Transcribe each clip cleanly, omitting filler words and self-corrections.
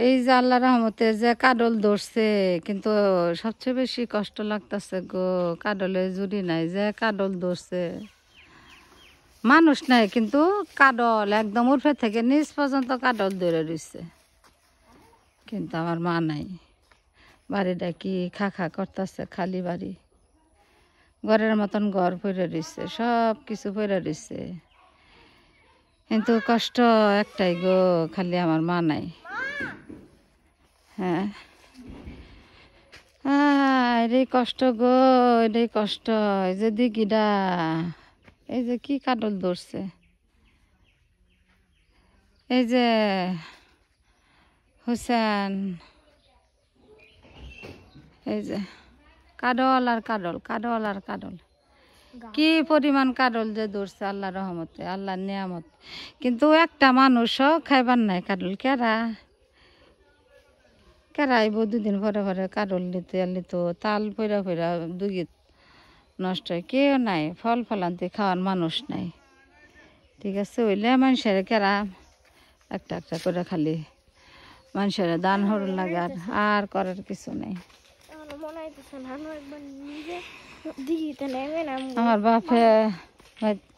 এই যে আল্লাহ রহমতে যে কাডল ধরছে, কিন্তু সবচেয়ে বেশি কষ্ট লাগতেছে গো, কাডলে জুড়ি নাই, যে কাডল ধরছে মানুষ নাই, কিন্তু কাডল একদম উর্ফে থেকে নিচ পর্যন্ত কাডল ধরে রয়েছে, কিন্তু আমার মা নাই। বাড়িটা কি খা খা করতেছে, খালি বাড়ি, ঘরের মতন ঘর পড়ে রয়েছে, সব কিছু পড়ে রয়েছে, কিন্তু কষ্ট একটাই গো, খালি আমার মা নাই। হ্যাঁ, এটাই কষ্ট গো, এটাই কষ্ট। এই যে দিঘিটা, এই যে কি কাডল ধরছে, এই যে হুসেন, এই যে কাডল আর কাডল, কাডল আর কাডল, কি পরিমাণ কাডল যে ধরছে আল্লাহ রহমতে, আল্লাহর নিয়ামত। কিন্তু একটা মানুষও খাইবার নাই কাডল। কেরা কেরা আইব দুদিন পরে পরে কাডল নিতে, নিত তাল পইরা পইরা দুগিত নষ্ট হয়, কেউ নাই, ফল ফলান্তি খাওয়ার মানুষ নাই। ঠিক আছে, হইলে মানুষের কেরা একটা একটা করে খালি মানুষের দান হর লাগে, আর করার কিছু নেই। আমার বাপে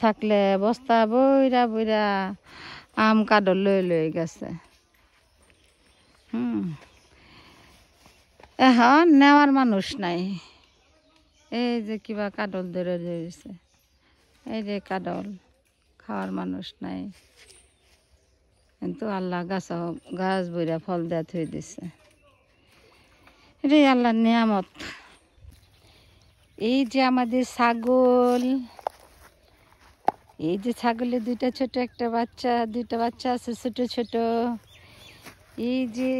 থাকলে বস্তা বইরা বইরা আম কাডল লই গেছে। এখন নেওয়ার মানুষ নাই। এই যে কিবা কাডল ধরে রয়েছে, এই যে কাডল, খাওয়ার মানুষ নাই, কিন্তু আল্লাহ গাছ বইরা ফল দেয়া থই দিছে, এটাই আল্লাহর নিয়ামত। এই যে আমাদের ছাগল, এই যে ছাগলের দুইটা ছোট একটা বাচ্চা, দুইটা বাচ্চা আছে ছোট ছোট। এই যে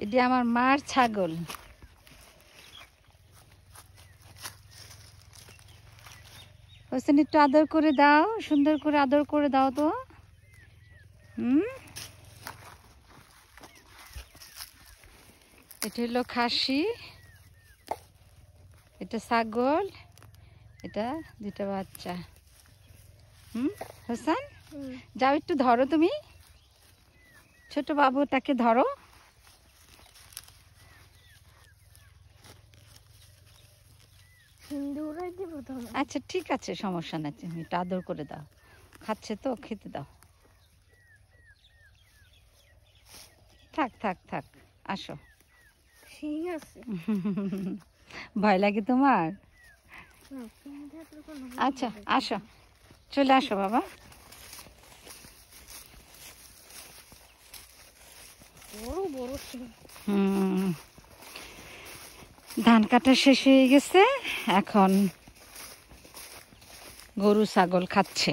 এটি আমার মার ছাগল। হোসেন একটু আদর করে দাও, সুন্দর করে আদর করে দাও তো। এটা হলো খাসি, এটা ছাগল, এটা দুটা বাচ্চা। হোসেন যাও একটু ধরো, তুমি ছোট বাবুটাকে ধরো। আচ্ছা ঠিক আছে, সমস্যা নাই, তুমি একটু আদর করে দাও, খাচ্ছে তো, খেতে দাও। থাক থাক থাক, আসো। ভয় লাগে তোমার? আচ্ছা আসো, চলে আসো বাবা। ধান কাটা শেষ হয়ে গেছে, এখন গরু ছাগল খাচ্ছে।